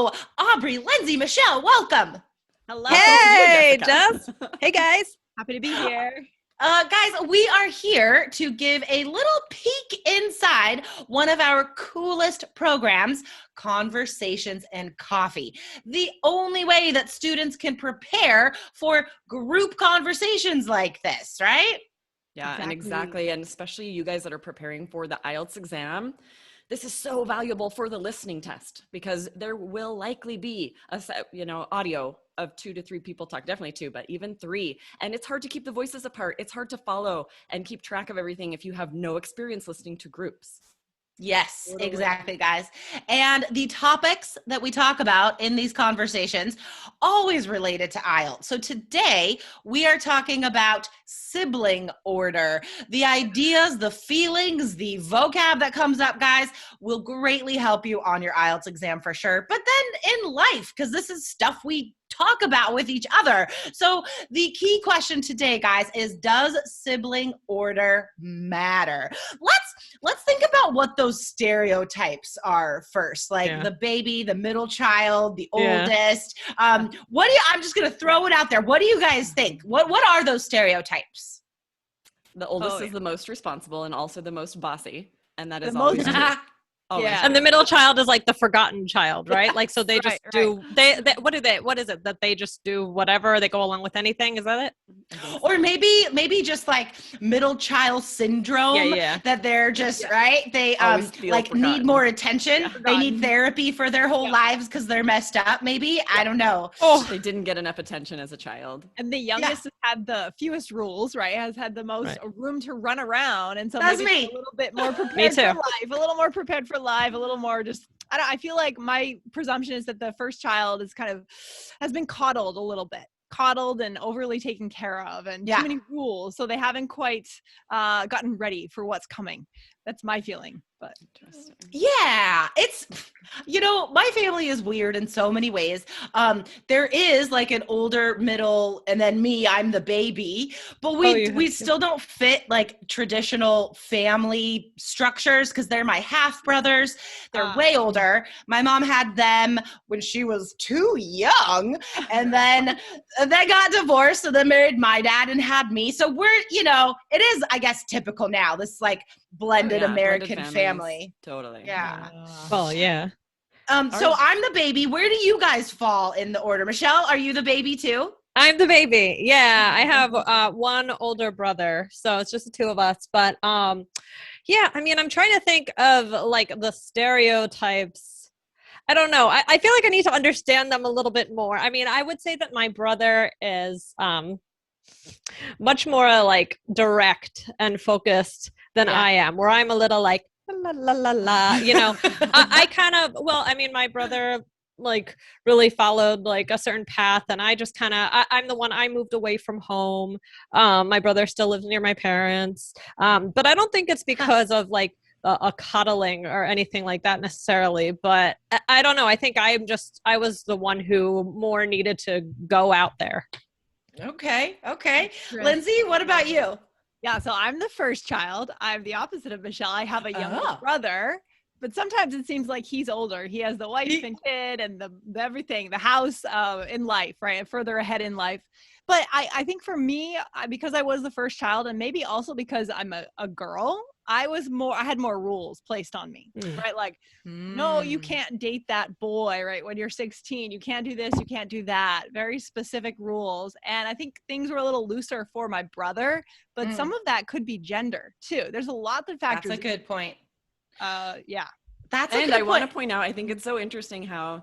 Hello, Aubrey, Lindsay, Michelle, welcome. Hello. Hey, Jess. Hey, guys. Happy to be here. Guys, we are here to give a little peek inside one of our coolest programs, Conversations and Coffee. The only way that students can prepare for group conversations like this, right? Yeah, exactly. And especially you guys that are preparing for the IELTS exam, this is so valuable for the listening test because there will likely be audio of 2 to 3 people talk, definitely 2, but even 3. And it's hard to keep the voices apart. It's hard to follow and keep track of everything if you have no experience listening to groups. Yes, exactly, guys. And the topics that we talk about in these conversations always related to IELTS. So today we are talking about sibling order. The ideas, the feelings, the vocab that comes up, guys, will greatly help you on your IELTS exam for sure. But then in life, because this is stuff we talk about with each other. So the key question today, guys, is does sibling order matter? Let's think about what those stereotypes are first, like the baby, the middle child, the oldest. I'm just going to throw it out there. What do you guys think? What are those stereotypes? The oldest is the most responsible and also the most bossy. And that is The always most- true. Yeah. And the middle child is like the forgotten child, right? Like, so they just do, right. what is it? That they just do whatever, they go along with anything. Is that it? Or maybe just like middle child syndrome that they're just, right? They need more attention. They need therapy for their whole lives because they're messed up. Maybe, I don't know. Oh, they didn't get enough attention as a child. And the youngest has had the fewest rules, right? Has had the most room to run around. And so That's maybe me. a little bit more prepared for life, a little more prepared for life, a little more just, I feel like my presumption is that the first child is has been coddled a little bit. Coddled and overly taken care of and too many rules. So they haven't quite gotten ready for what's coming. That's my feeling. But interesting. Yeah, it's, my family is weird in so many ways. There is like an older, middle, and then me, I'm the baby, but we still don't fit like traditional family structures because they're my half brothers. They're way older. My mom had them when she was too young and then they got divorced. So then married my dad and had me. So we're, it is, I guess, typical now, this like blended American family. Totally. Yeah. Well, yeah. So I'm the baby. Where do you guys fall in the order? Michelle, are you the baby too? I'm the baby. Yeah. I have one older brother. So it's just the 2 of us. But I'm trying to think of like the stereotypes. I don't know. I feel like I need to understand them a little bit more. I mean, I would say that my brother is much more like direct and focused than I am, where I'm a little like, la, la, la, la, I kind of, my brother like really followed like a certain path and I just I'm the one, I moved away from home. My brother still lives near my parents. But I don't think it's because of like a coddling or anything like that necessarily, but I don't know. I think I was the one who more needed to go out there. Okay. Lindsay, what about you? Yeah, so I'm the first child. I'm the opposite of Michelle. I have a younger brother, but sometimes it seems like he's older. He has the wife and kid and the everything, the house in life, right? Further ahead in life. But I think for me, because I was the first child and maybe also because I'm a girl, I had more rules placed on me, right? Like, no, you can't date that boy, right? When you're 16, you can't do this, you can't do that. Very specific rules. And I think things were a little looser for my brother, but some of that could be gender too. There's a lot that factors. That's a good point. Yeah. I want to point out, I think it's so interesting how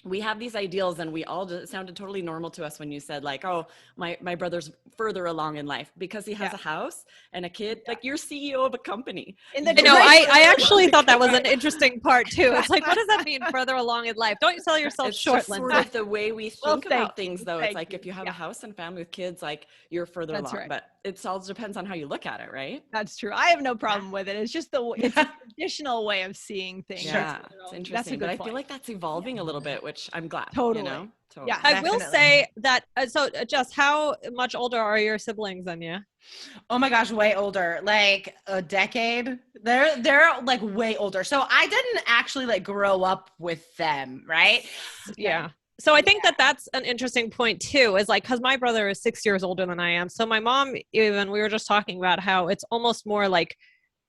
we have these ideals and it sounded totally normal to us when you said like, oh, my brother's further along in life because he has a house and a kid. Like you're CEO of a company. I actually thought that was an interesting part too. It's like, what does that mean further along in life? Don't you sell yourself short, Lindsay. Sort of the way we think about things though. It's like if you have a house and family with kids, like you're further along, but it all depends on how you look at it, right? That's true. I have no problem with it. It's just it's a traditional way of seeing things. Yeah, it's interesting. But I feel like that's evolving a little bit which I'm glad. Totally. You know? Totally. Yeah. I will Definitely. say that, Jess, how much older are your siblings than you? Oh my gosh, way older, like a decade. They're like way older. So I didn't actually like grow up with them, right? Yeah. So I think that that's an interesting point too, is like, cause my brother is 6 years older than I am. So my mom, even, we were just talking about how it's almost more like,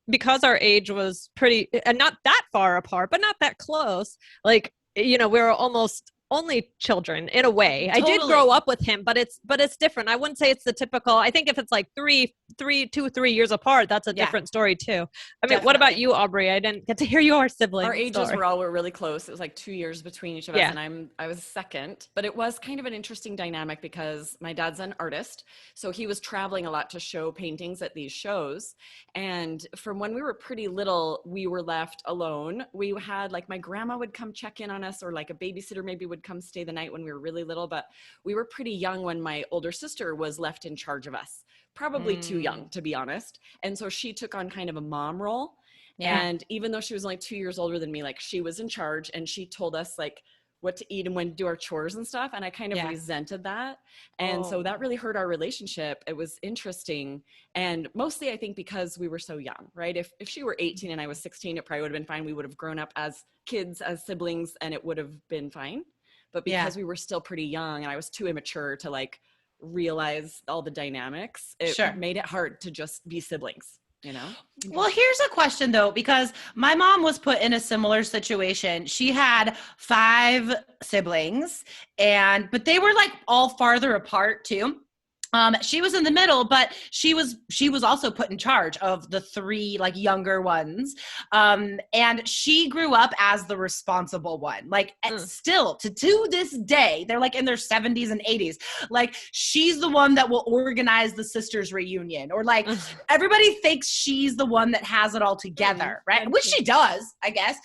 because our age was pretty, and not that far apart, but not that close. Like, we were almost only children in a way. I did Totally. grow up with him, but it's different. I wouldn't say it's the typical. I think if it's like 2-3 years apart, that's a different story too. I mean, what about you, Aubrey? I didn't get to hear your siblings. Our ages were really close. It was like 2 years between each of us, and I was second. But it was kind of an interesting dynamic because my dad's an artist, so he was traveling a lot to show paintings at these shows. And from when we were pretty little, we were left alone. We had like my grandma would come check in on us, or like a babysitter maybe would come stay the night when we were really little. But we were pretty young when my older sister was left in charge of us. Probably too young, to be honest. And so she took on kind of a mom role. Yeah. And even though she was only 2 years older than me, like she was in charge, and she told us like what to eat and when to do our chores and stuff. And I kind of resented that. And so that really hurt our relationship. It was interesting. And mostly I think because we were so young, right? If she were 18 and I was 16, it probably would have been fine. We would have grown up as kids, as siblings, and it would have been fine. But because we were still pretty young and I was too immature to like realize all the dynamics, it made it hard to just be siblings. Well, here's a question though, because my mom was put in a similar situation. She had 5 siblings, but they were like all farther apart too. She was in the middle, but she was also put in charge of the 3 like younger ones. And she grew up as the responsible one, like still to this day, they're like in their 70s and 80s. Like she's the one that will organize the sisters reunion, or like everybody thinks she's the one that has it all together. Right. Which she does, I guess.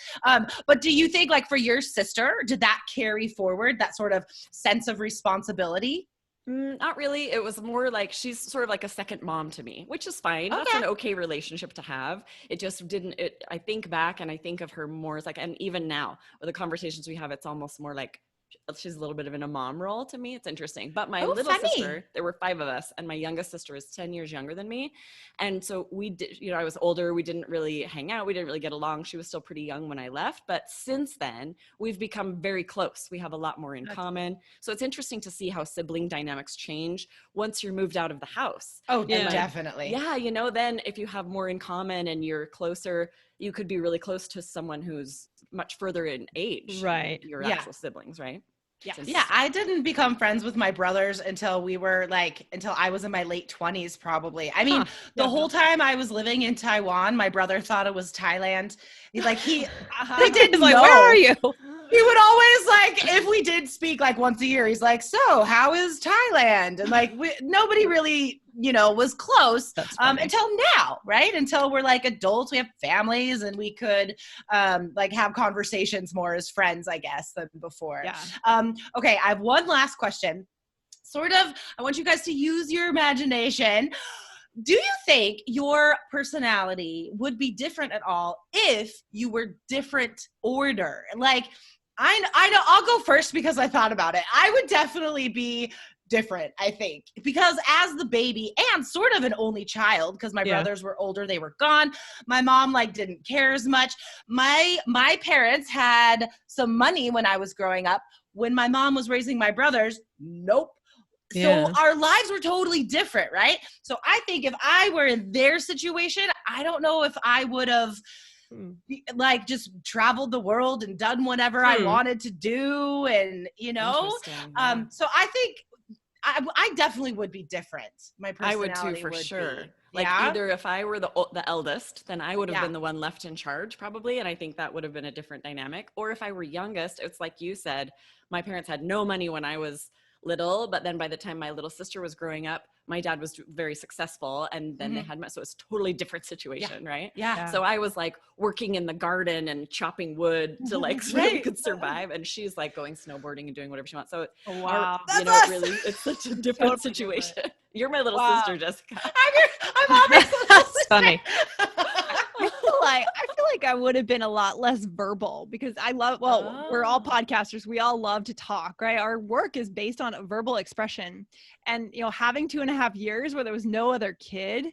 But do you think like for your sister, did that carry forward that sort of sense of responsibility? Not really. It was more like she's sort of like a second mom to me, which is fine. Okay. That's an okay relationship to have. It just didn't, I think back and I think of her more as like, and even now with the conversations we have, it's almost more like she's a little bit of in a mom role to me. It's interesting. But my little sister, there were 5 of us, and my youngest sister is 10 years younger than me. And so we did, I was older. We didn't really hang out. We didn't really get along. She was still pretty young when I left. But since then, we've become very close. We have a lot more in common. So it's interesting to see how sibling dynamics change once you're moved out of the house. Oh, yeah, definitely. Yeah, then if you have more in common and you're closer, you could be really close to someone who's much further in age. Right. Your actual siblings, right? Yeah, I didn't become friends with my brothers until I was in my late 20s, probably. I mean, the whole time I was living in Taiwan, my brother thought it was Thailand. They didn't know. Like, where are you? He would always like, if we did speak like once a year, he's like, so how is Thailand? And like, nobody really, was close until now, right? Until we're like adults, we have families, and we could like have conversations more as friends, I guess, than before. Yeah. Okay, I have one last question. I want you guys to use your imagination. Do you think your personality would be different at all if you were different order? Like, I know, I'll go first because I thought about it. I would definitely be different, I think, because as the baby and sort of an only child, because my brothers were older, they were gone. My mom like didn't care as much. My parents had some money when I was growing up. When my mom was raising my brothers, nope. So our lives were totally different, right? So I think if I were in their situation, I don't know if I would have like just traveled the world and done whatever I wanted to do. And, so I think I definitely would be different. My personality I would too, for sure. Be. Like either if I were the eldest, then I would have been the one left in charge probably. And I think that would have been a different dynamic. Or if I were youngest, it's like you said, my parents had no money when I was little, but then by the time my little sister was growing up, my dad was very successful, and then they had so it's a totally different situation, right? Yeah. So I was like working in the garden and chopping wood to like so we could survive, and she's like going snowboarding and doing whatever she wants. So really, it's such a different situation. Different. You're my little sister, Jessica. I'm Aubrey's little sister. Funny. I feel like I would have been a lot less verbal because we're all podcasters. We all love to talk, right? Our work is based on verbal expression. And, having 2.5 years where there was no other kid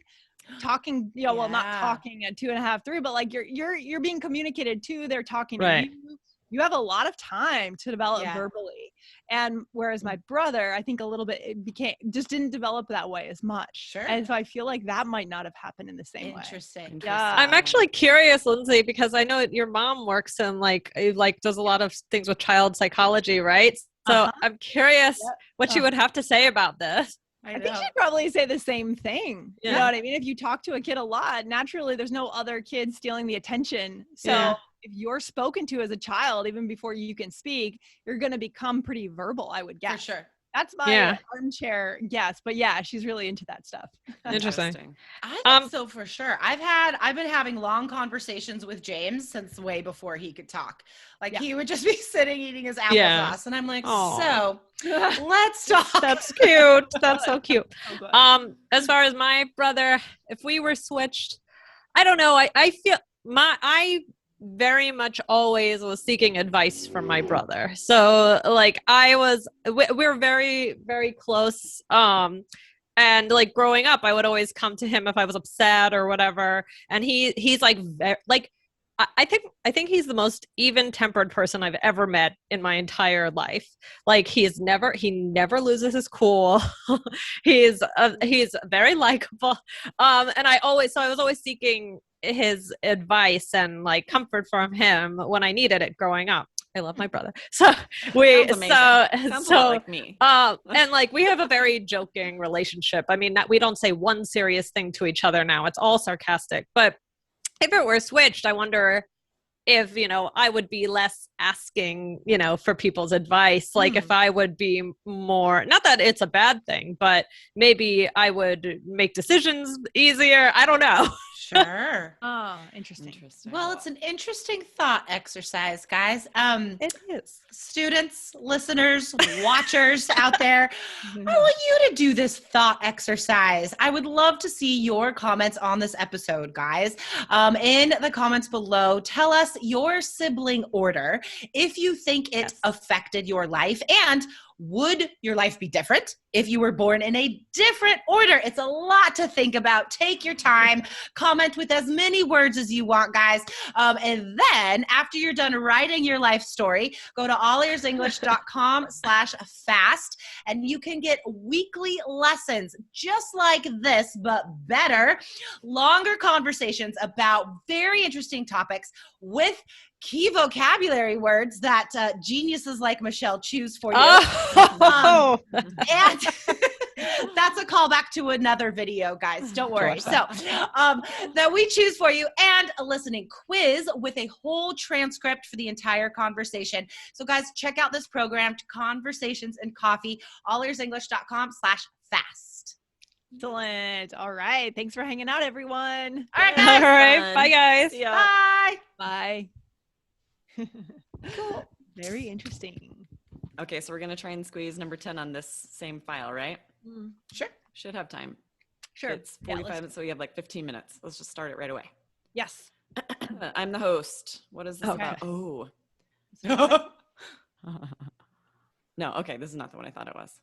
talking, well, not talking at 2.5, 3, but like you're being communicated to, they're talking to you. You have a lot of time to develop verbally. And whereas my brother, I think a little bit, just didn't develop that way as much. Sure. And so I feel like that might not have happened in the same way. Interesting. Yeah. I'm actually curious, Lindsay, because I know your mom works in like does a lot of things with child psychology, right? So I'm curious what you would have to say about this. I think she'd probably say the same thing. Yeah. You know what I mean? If you talk to a kid a lot, naturally there's no other kid stealing the attention. So if you're spoken to as a child, even before you can speak, you're going to become pretty verbal, I would guess. For sure. That's my armchair guess. But yeah, she's really into that stuff. Interesting. I think so for sure. I've been having long conversations with James since way before he could talk. Like he would just be sitting eating his applesauce and I'm like, so let's talk. That's cute. That's so cute. As far as my brother, if we were switched, I don't know. I feel I very much always was seeking advice from my brother. So like we're very, very close. And like growing up, I would always come to him if I was upset or whatever. And he's like, I think he's the most even-tempered person I've ever met in my entire life. Like he never loses his cool. He's very likable. And I was always seeking his advice and like comfort from him when I needed it growing up. I love my brother. So Sounds a lot like me. And like we have a very joking relationship. I mean, we don't say one serious thing to each other now. It's all sarcastic. But if it were switched, I wonder if, I would be less asking, for people's advice. Like if I would be more, not that it's a bad thing, but maybe I would make decisions easier. I don't know. Sure. Oh, interesting. Well, it's an interesting thought exercise, guys. It is. Students, listeners, watchers out there, I want you to do this thought exercise. I would love to see your comments on this episode, guys. In the comments below, tell us your sibling order, if you think it affected your life, and would your life be different if you were born in a different order? It's a lot to think about. Take your time, comment with as many words as you want, guys. And then after you're done writing your life story, go to allearsenglish.com/fast and you can get weekly lessons just like this, but better, longer conversations about very interesting topics with key vocabulary words that geniuses like Michelle choose for you. And that's a callback to another video, guys. Don't worry. So that we choose for you, and a listening quiz with a whole transcript for the entire conversation. So guys, check out this program, Conversations and Coffee, allearsenglish.com/fast. Excellent. All right. Thanks for hanging out, everyone. All right, guys. All right. Bye, guys. Bye. Bye. Cool. Very interesting. Okay, so we're going to try and squeeze number 10 on this same file, right? Sure. Should have time. Sure. It's 45 minutes, so we have like 15 minutes. Let's just start it right away. Yes. I'm the host. What is this about? Oh. No, okay, this is not the one I thought it was.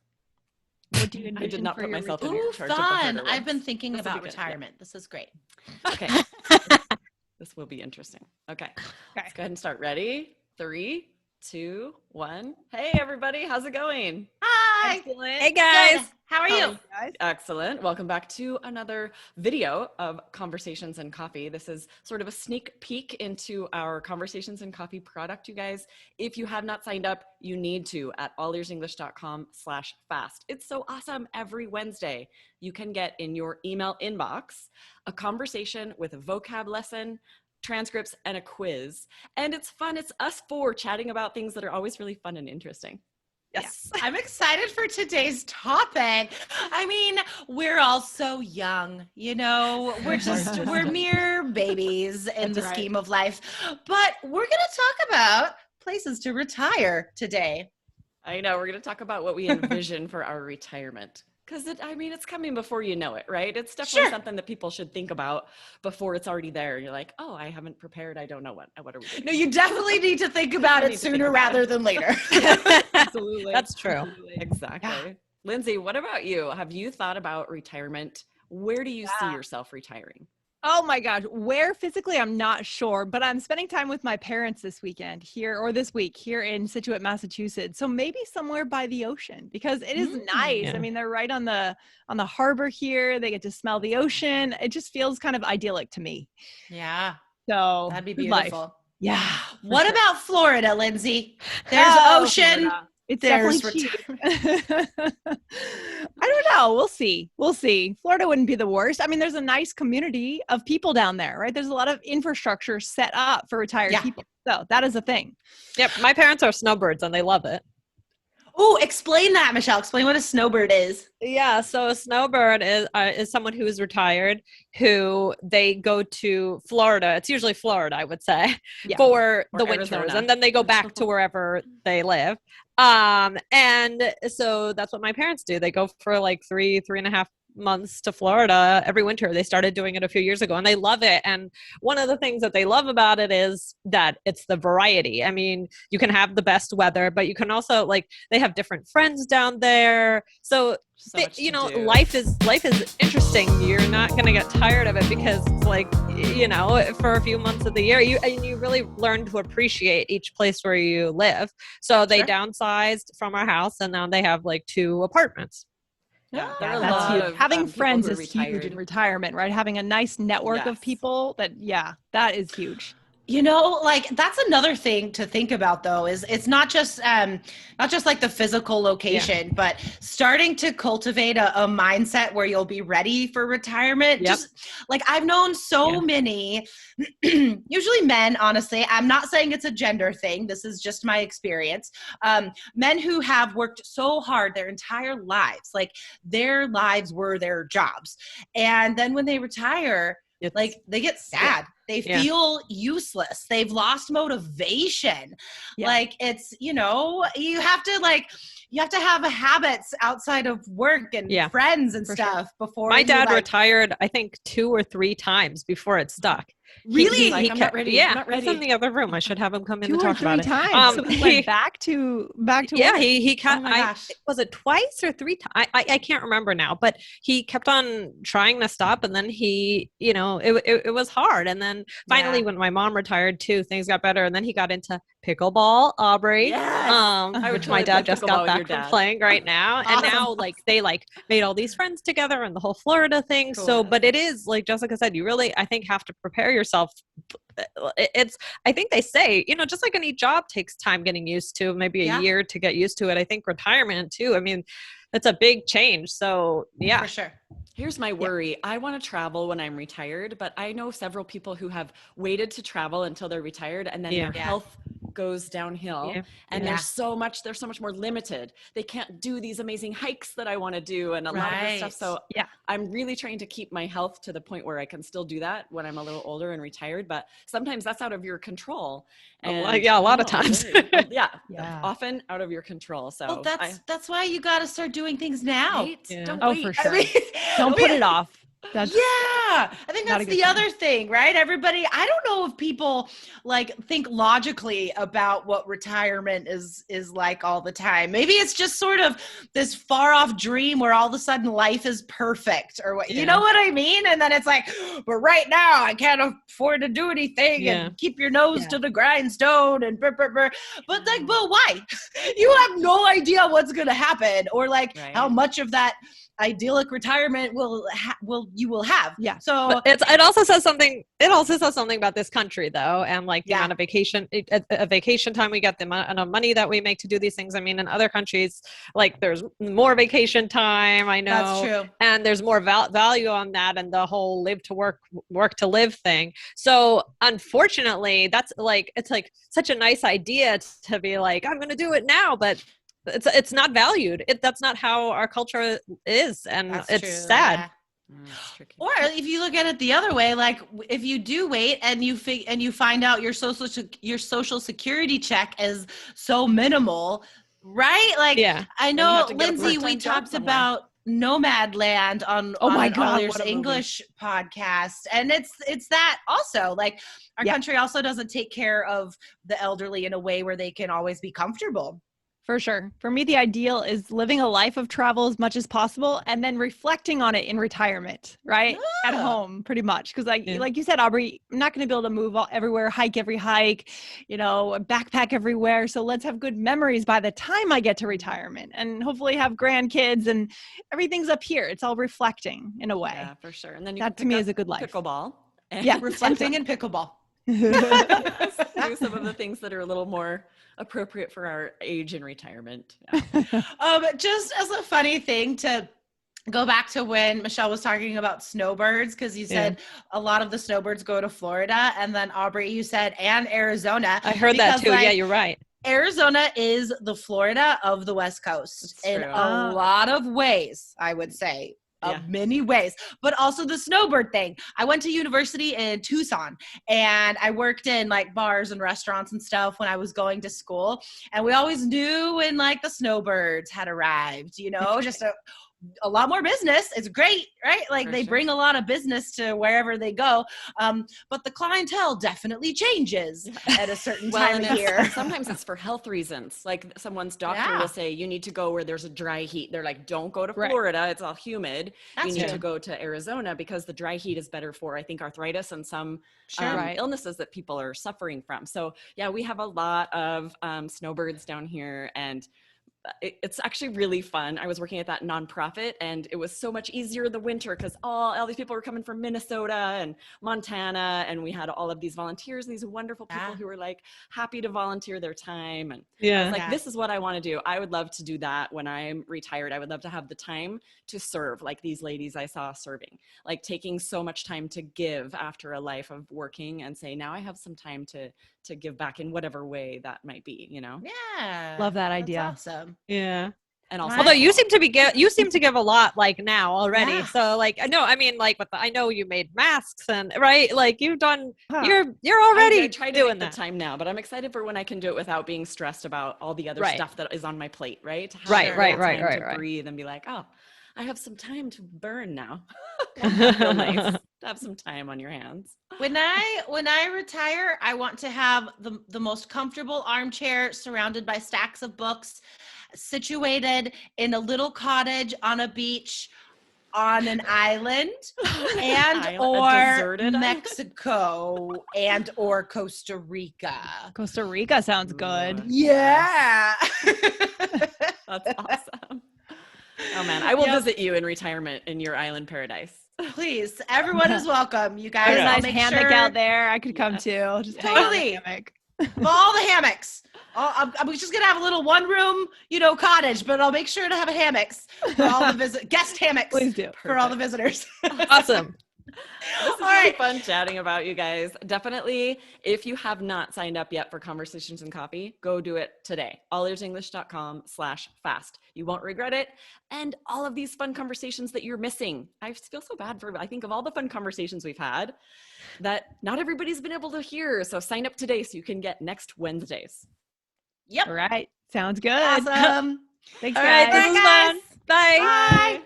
What do you envision? I did not for put your myself in Ooh, charge of the fun. harder I've ones. been thinking This will be about good. retirement. This is great. Okay. This will be interesting. Okay. Okay. Let's go ahead and start. Ready? 3, 2, 1. Hey, everybody. How's it going? Hi. Excellent. Hey, guys. Good. How are you? Guys. Excellent. Welcome back to another video of Conversations and Coffee. This is sort of a sneak peek into our Conversations and Coffee product, you guys. If you have not signed up, you need to at allearsenglish.com/fast. It's so awesome. Every Wednesday, you can get in your email inbox a conversation with a vocab lesson, transcripts, and a quiz. And it's fun. It's us four chatting about things that are always really fun and interesting. Yes. I'm excited for today's topic. I mean, we're all so young, we're mere babies in the scheme of life, but we're going to talk about places to retire today. I know. We're going to talk about what we envision for our retirement, Because it's coming before you know it, right? It's definitely something that people should think about before it's already there. You're like, oh, I haven't prepared. I don't know what are we doing? No, you definitely need to think about it sooner rather than later. Absolutely. That's true. Absolutely. Exactly. Yeah. Lindsay, what about you? Have you thought about retirement? Where do you see yourself retiring? Oh my gosh, where physically, I'm not sure, but I'm spending time with my parents this week here in Situate, Massachusetts. So maybe somewhere by the ocean, because it is nice. Yeah. I mean, they're right on the harbor here. They get to smell the ocean. It just feels kind of idyllic to me. Yeah, So that'd be good life. beautiful. Yeah. What about Florida, Lindsay? There's ocean. Florida. It's There's definitely cheap. I don't know. We'll see. Florida wouldn't be the worst. I mean, there's a nice community of people down there, right? There's a lot of infrastructure set up for retired people. So that is a thing. Yep. My parents are snowbirds and they love it. Oh, explain that, Michelle. Explain what a snowbird is. Yeah, so a snowbird is someone who is retired, who they go to Florida. It's usually Florida, I would say, for the winters, Arizona. and then they go back to wherever they live. And so that's what my parents do. They go for like 3.5 months to Florida every winter. They started doing it a few years ago and they love it. And one of the things that they love about it is that it's the variety. I mean, you can have the best weather, but you can also they have different friends down there. So life is interesting. You're not going to get tired of it because for a few months of the year, you really learn to appreciate each place where you live. So they downsized from our house and now they have 2 apartments. Yeah, that's huge. Having friends is retired. huge in retirement, right? Having a nice network of people that is huge. That's another thing to think about though, is it's not just the physical location, but starting to cultivate a mindset where you'll be ready for retirement. Just I've known so many, usually men, honestly, I'm not saying it's a gender thing. This is just my experience. Men who have worked so hard their entire lives, their lives were their jobs. And then when they retire, they get sad. They feel useless. They've lost motivation. It's, you have to have habits outside of work and friends and stuff before. My dad retired, I think 2 or 3 times before it stuck. Really? I'm not ready. Yeah, I'm not ready. It's in the other room. I should have him come in 2 and or talk about 3 it. times. So he went back to yeah, work. he kept. Oh my gosh. Was it twice or 3 times? I can't remember now. But he kept on trying to stop, and then he, it was hard. And then finally, when my mom retired too, things got better. And then he got into pickleball, Aubrey. Yes. Which my dad just got back from playing right now. And now they made all these friends together and the whole Florida thing. Cool. So, but it is like Jessica said, you really, I think, have to prepare yourself. I think they say, just like any job takes time getting used to, maybe a year to get used to it. I think retirement too. I mean, it's a big change. So yeah. For sure. Here's my worry. I want to travel when I'm retired, but I know several people who have waited to travel until they're retired and then their health goes downhill and they're so much more limited. They can't do these amazing hikes that I want to do and a lot of this stuff. So I'm really trying to keep my health to the point where I can still do that when I'm a little older and retired, but sometimes that's out of your control. And a lot of times. Often out of your control. So that's why you got to start doing things now. Right? Yeah. Don't wait. For sure. Don't put it off. I think that's the other thing, right? Everybody, I don't know if people think logically about what retirement is like all the time. Maybe it's just sort of this far off dream where all of a sudden life is perfect or what, you know what I mean? And then it's but right now I can't afford to do anything and keep your nose to the grindstone and but why? You have no idea what's going to happen or how much of that idyllic retirement you will have. Yeah. So but it also says something about this country though. And the amount of vacation time we get, the amount of money that we make to do these things. I mean, in other countries, there's more vacation time, I know. That's true. And there's more value on that and the whole live to work to live thing. So unfortunately that's it's such a nice idea to be I'm going to do it now, but it's not valued. That's not how our culture is, and it's sad. Or if you look at it the other way, if you do wait and you find out your social security check is so minimal, right? I know, Lindsay, we talked about Nomad Land on Oh my an God, All Ears what a movie. English podcast. And it's that also, like, our country also doesn't take care of the elderly in a way where they can always be comfortable. For sure. For me, the ideal is living a life of travel as much as possible and then reflecting on it in retirement, right? At home, pretty much. Because like you said, Aubrey, I'm not going to be able to move everywhere, hike every hike, backpack everywhere. So let's have good memories by the time I get to retirement and hopefully have grandkids and everything's up here. It's all reflecting in a way. Yeah, for sure. And then you that can to me is a good life. pickleball. And Yeah, Reflecting in pickleball. do some of the things that are a little more appropriate for our age in retirement. Yeah. Just as a funny thing to go back to when Michelle was talking about snowbirds, because you said a lot of the snowbirds go to Florida, and then Aubrey, you said, and Arizona. I heard that too. Yeah, you're right. Arizona is the Florida of the West Coast in a lot of ways, I would say. Many ways, but also the snowbird thing. I went to university in Tucson and I worked in like bars and restaurants and stuff when I was going to school. And we always knew when like the snowbirds had arrived, just a lot more business. It's great, right? Like they bring a lot of business to wherever they go. But the clientele definitely changes at a certain time of year. Sometimes it's for health reasons. Like someone's doctor will say, you need to go where there's a dry heat. They're like, don't go to Florida. It's all humid. You need to go to Arizona because the dry heat is better for, I think, arthritis and some illnesses that people are suffering from. So yeah, we have a lot of snowbirds down here, and it's actually really fun. I was working at that nonprofit and it was so much easier in the winter because all these people were coming from Minnesota and Montana, and we had all of these volunteers, these wonderful people who were like happy to volunteer their time. And I was like, this is what I want to do. I would love to do that when I'm retired. I would love to have the time to serve like these ladies I saw serving, like taking so much time to give after a life of working and say, now I have some time to give back in whatever way that might be, Yeah. Love that idea. That's awesome. Yeah. And also, although you seem to give a lot like now already. So like, no, I mean like I know you made masks and right, like you've done, you're already trying to doing make the time now, but I'm excited for when I can do it without being stressed about all the other stuff that is on my plate, right? Right. Breathe and be like, oh, I have some time to burn now. Feel nice to have some time on your hands. When I retire, I want to have the most comfortable armchair surrounded by stacks of books, situated in a little cottage on a beach on an island or Mexico and or Costa Rica. Costa Rica sounds good. Yeah. That's awesome. Oh man, I will visit you in retirement in your island paradise. Please, everyone is welcome. You guys, There's a nice hammock out there. I could come too. Just totally. Hammock. All the hammocks. I'm just gonna have a little one room, cottage, but I'll make sure to have hammocks for all the guest hammocks. Please do. For all the visitors. Awesome. This is really fun chatting about you guys. Definitely, if you have not signed up yet for Conversations and Coffee, go do it today. allearsenglish.com/fast. You won't regret it. And all of these fun conversations that you're missing. I feel so bad I think of all the fun conversations we've had that not everybody's been able to hear. So sign up today so you can get next Wednesdays. Yep. All right. Sounds good. Awesome. Thanks, all guys. right. This was fun. Bye. Bye.